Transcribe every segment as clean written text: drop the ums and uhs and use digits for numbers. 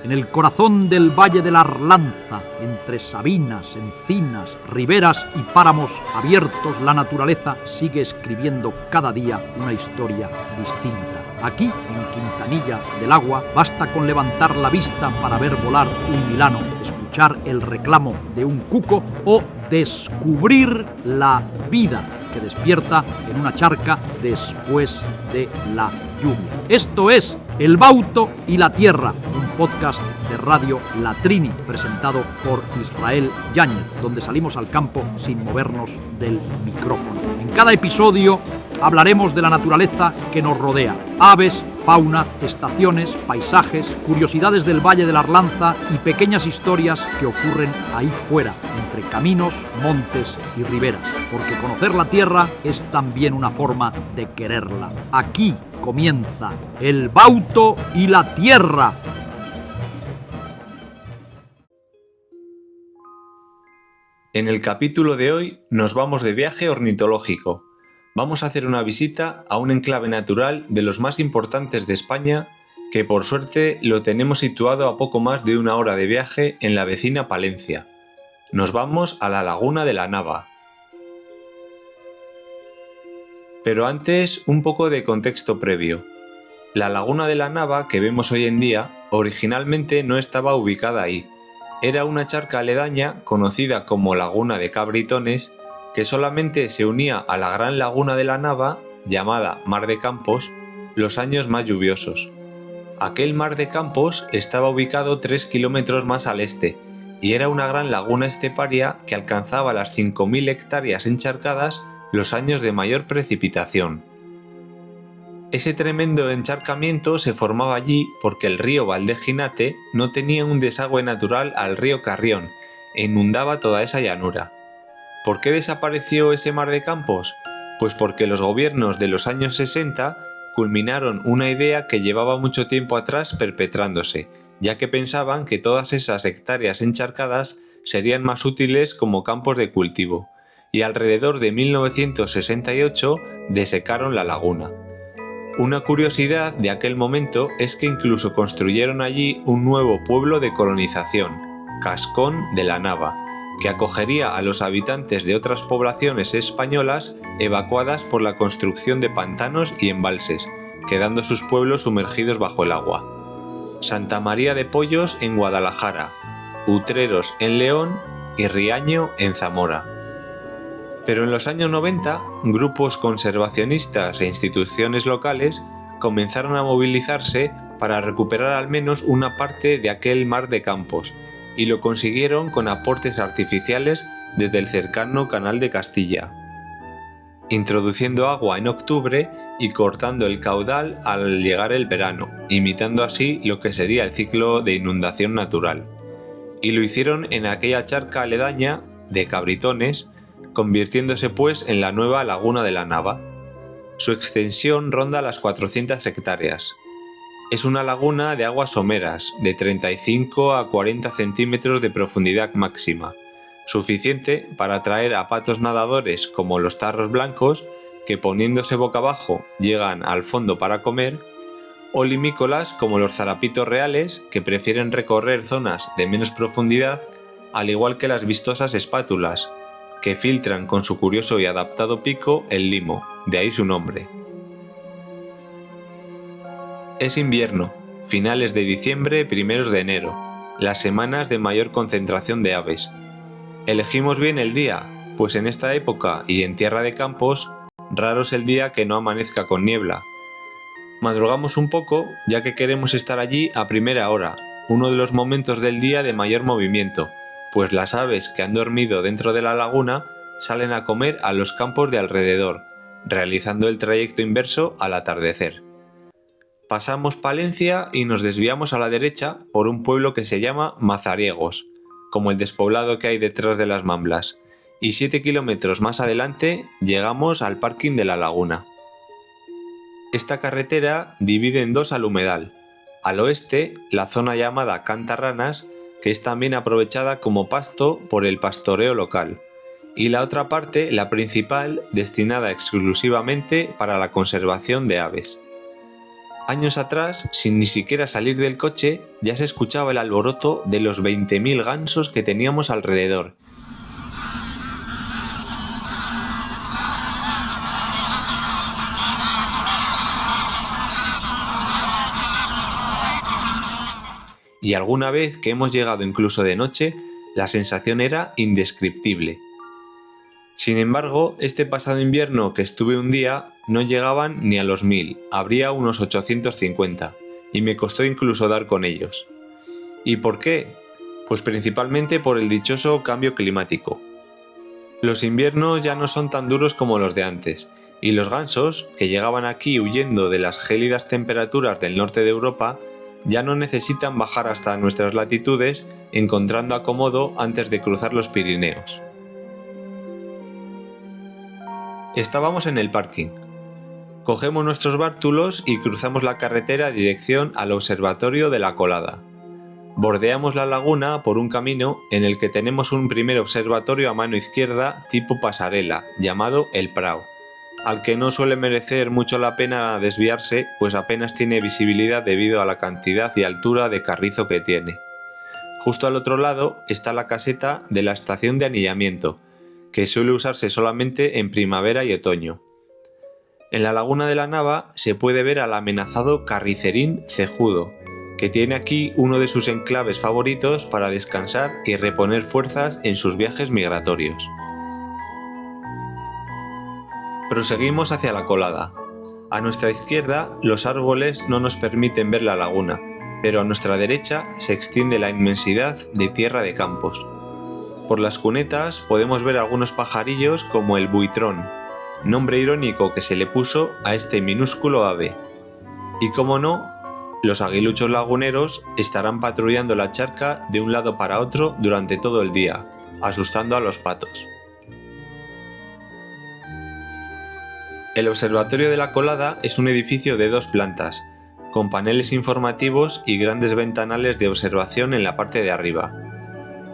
en el corazón del Valle de la Arlanza, entre sabinas, encinas, riberas y páramos abiertos, la naturaleza sigue escribiendo cada día una historia distinta. Aquí, en Quintanilla del Agua, basta con levantar la vista para ver volar un milano, escuchar el reclamo de un cuco o descubrir la vida que despierta en una charca después de la lluvia. Esto es El Bauto y la Tierra, un podcast de Radio La Trini, presentado por Israel Yáñez, donde salimos al campo sin movernos del micrófono. En cada episodio hablaremos de la naturaleza que nos rodea: aves, fauna, estaciones, paisajes, curiosidades del Valle de la Arlanza y pequeñas historias que ocurren ahí fuera, entre caminos, montes y riberas, porque conocer la tierra es también una forma de quererla. Aquí comienza El Bauto y la Tierra. En el capítulo de hoy nos vamos de viaje ornitológico. Vamos a hacer una visita a un enclave natural de los más importantes de España, que por suerte lo tenemos situado a poco más de 1 hora de viaje en la vecina Palencia. Nos vamos a la Laguna de la Nava. Pero antes, un poco de contexto previo. La Laguna de la Nava que vemos hoy en día originalmente no estaba ubicada ahí. Era una charca aledaña conocida como Laguna de Cabritones, que solamente se unía a la gran Laguna de la Nava, llamada Mar de Campos, los años más lluviosos. Aquel Mar de Campos estaba ubicado 3 kilómetros más al este, y era una gran laguna esteparia que alcanzaba las 5.000 hectáreas encharcadas los años de mayor precipitación. Ese tremendo encharcamiento se formaba allí porque el río Valdejinate no tenía un desagüe natural al río Carrión e inundaba toda esa llanura. ¿Por qué desapareció ese Mar de Campos? Pues porque los gobiernos de los años 60 culminaron una idea que llevaba mucho tiempo atrás perpetrándose, ya que pensaban que todas esas hectáreas encharcadas serían más útiles como campos de cultivo, y alrededor de 1968 desecaron la laguna. Una curiosidad de aquel momento es que incluso construyeron allí un nuevo pueblo de colonización, Cascón de la Nava, que acogería a los habitantes de otras poblaciones españolas evacuadas por la construcción de pantanos y embalses, quedando sus pueblos sumergidos bajo el agua. Santa María de Pollos en Guadalajara, Utreros en León y Riaño en Zamora. Pero en los años 90, grupos conservacionistas e instituciones locales comenzaron a movilizarse para recuperar al menos una parte de aquel Mar de Campos, y lo consiguieron con aportes artificiales desde el cercano Canal de Castilla, introduciendo agua en octubre y cortando el caudal al llegar el verano, imitando así lo que sería el ciclo de inundación natural. Y lo hicieron en aquella charca aledaña de Cabritones, convirtiéndose pues en la nueva Laguna de la Nava. Su extensión ronda las 400 hectáreas. Es una laguna de aguas someras, de 35 a 40 centímetros de profundidad máxima, suficiente para atraer a patos nadadores como los tarros blancos, que poniéndose boca abajo llegan al fondo para comer, o limícolas como los zarapitos reales, que prefieren recorrer zonas de menos profundidad, al igual que las vistosas espátulas, que filtran con su curioso y adaptado pico el limo, de ahí su nombre. Es invierno, finales de diciembre, primeros de enero, las semanas de mayor concentración de aves. Elegimos bien el día, pues en esta época y en tierra de campos, raro es el día que no amanezca con niebla. Madrugamos un poco, ya que queremos estar allí a primera hora, uno de los momentos del día de mayor movimiento, pues las aves que han dormido dentro de la laguna salen a comer a los campos de alrededor, realizando el trayecto inverso al atardecer. Pasamos Palencia y nos desviamos a la derecha por un pueblo que se llama Mazariegos, como el despoblado que hay detrás de las Mamblas, y 7 kilómetros más adelante llegamos al parking de la laguna. Esta carretera divide en dos al humedal. Al oeste, la zona llamada Cantarranas, que es también aprovechada como pasto por el pastoreo local, y la otra parte, la principal, destinada exclusivamente para la conservación de aves. Años atrás, sin ni siquiera salir del coche, ya se escuchaba el alboroto de los 20.000 gansos que teníamos alrededor. Y alguna vez que hemos llegado incluso de noche, la sensación era indescriptible. Sin embargo, este pasado invierno que estuve un día, no llegaban ni a los 1000, habría unos 850, y me costó incluso dar con ellos. ¿Y por qué? Pues principalmente por el dichoso cambio climático. Los inviernos ya no son tan duros como los de antes, y los gansos, que llegaban aquí huyendo de las gélidas temperaturas del norte de Europa, ya no necesitan bajar hasta nuestras latitudes, encontrando acomodo antes de cruzar los Pirineos. Estábamos en el parking. Cogemos nuestros bártulos y cruzamos la carretera en dirección al observatorio de la Colada. Bordeamos la laguna por un camino en el que tenemos un primer observatorio a mano izquierda tipo pasarela, llamado El Prau, al que no suele merecer mucho la pena desviarse, pues apenas tiene visibilidad debido a la cantidad y altura de carrizo que tiene. Justo al otro lado está la caseta de la estación de anillamiento, que suele usarse solamente en primavera y otoño. En la laguna de la Nava se puede ver al amenazado carricerín cejudo, que tiene aquí uno de sus enclaves favoritos para descansar y reponer fuerzas en sus viajes migratorios. Proseguimos hacia la Colada. A nuestra izquierda los árboles no nos permiten ver la laguna, pero a nuestra derecha se extiende la inmensidad de tierra de campos. Por las cunetas podemos ver algunos pajarillos como el buitrón, nombre irónico que se le puso a este minúsculo ave. Y como no, los aguiluchos laguneros estarán patrullando la charca de un lado para otro durante todo el día, asustando a los patos. El Observatorio de la Colada es un edificio de 2 plantas, con paneles informativos y grandes ventanales de observación en la parte de arriba.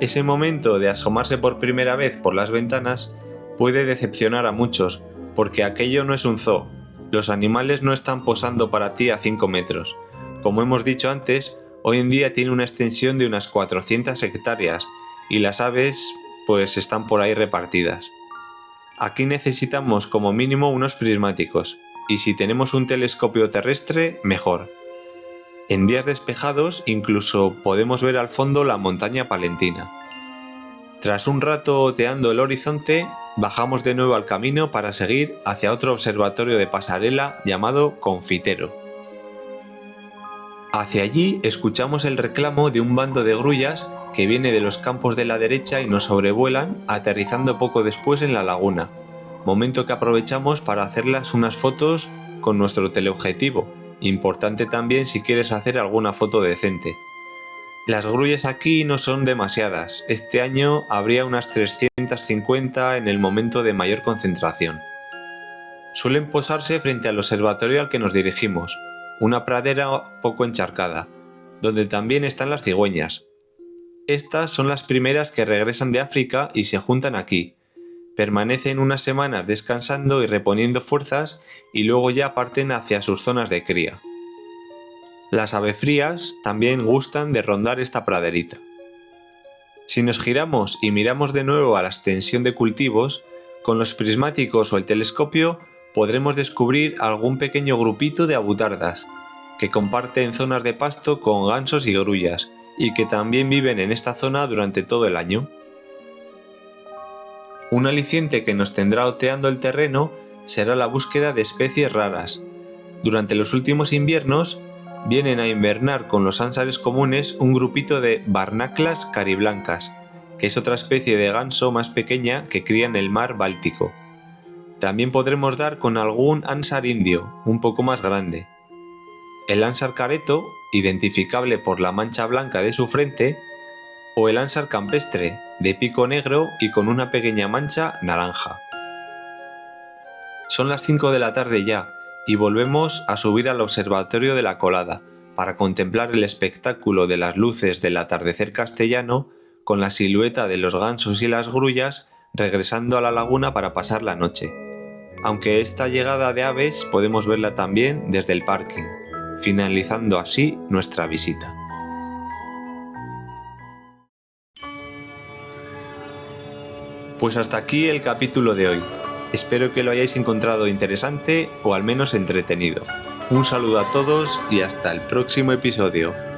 Ese momento de asomarse por primera vez por las ventanas puede decepcionar a muchos, porque aquello no es un zoo. Los animales no están posando para ti a 5 metros. Como hemos dicho antes, hoy en día tiene una extensión de unas 400 hectáreas y las aves pues están por ahí repartidas. Aquí necesitamos como mínimo unos prismáticos, y si tenemos un telescopio terrestre, mejor. En días despejados incluso podemos ver al fondo la montaña palentina. Tras un rato oteando el horizonte, bajamos de nuevo al camino para seguir hacia otro observatorio de pasarela llamado Confitero. Hacia allí escuchamos el reclamo de un bando de grullas que viene de los campos de la derecha y nos sobrevuelan, aterrizando poco después en la laguna, momento que aprovechamos para hacerlas unas fotos con nuestro teleobjetivo, importante también si quieres hacer alguna foto decente. Las grullas aquí no son demasiadas, este año habría unas 350 en el momento de mayor concentración. Suelen posarse frente al observatorio al que nos dirigimos, una pradera poco encharcada, donde también están las cigüeñas. Estas son las primeras que regresan de África y se juntan aquí. Permanecen unas semanas descansando y reponiendo fuerzas y luego ya parten hacia sus zonas de cría. Las avefrías también gustan de rondar esta praderita. Si nos giramos y miramos de nuevo a la extensión de cultivos, con los prismáticos o el telescopio podremos descubrir algún pequeño grupito de abutardas, que comparten zonas de pasto con gansos y grullas, y que también viven en esta zona durante todo el año. Un aliciente que nos tendrá oteando el terreno será la búsqueda de especies raras. Durante los últimos inviernos vienen a invernar con los ánsares comunes un grupito de barnaclas cariblancas, que es otra especie de ganso más pequeña que cría en el mar Báltico. También podremos dar con algún ánsar indio, un poco más grande. El ánsar careto, identificable por la mancha blanca de su frente, o el ánsar campestre, de pico negro y con una pequeña mancha naranja. Son las 5 de la tarde ya, y volvemos a subir al observatorio de la Colada, para contemplar el espectáculo de las luces del atardecer castellano, con la silueta de los gansos y las grullas regresando a la laguna para pasar la noche. Aunque esta llegada de aves podemos verla también desde el parking, finalizando así nuestra visita. Pues hasta aquí el capítulo de hoy. Espero que lo hayáis encontrado interesante o al menos entretenido. Un saludo a todos y hasta el próximo episodio.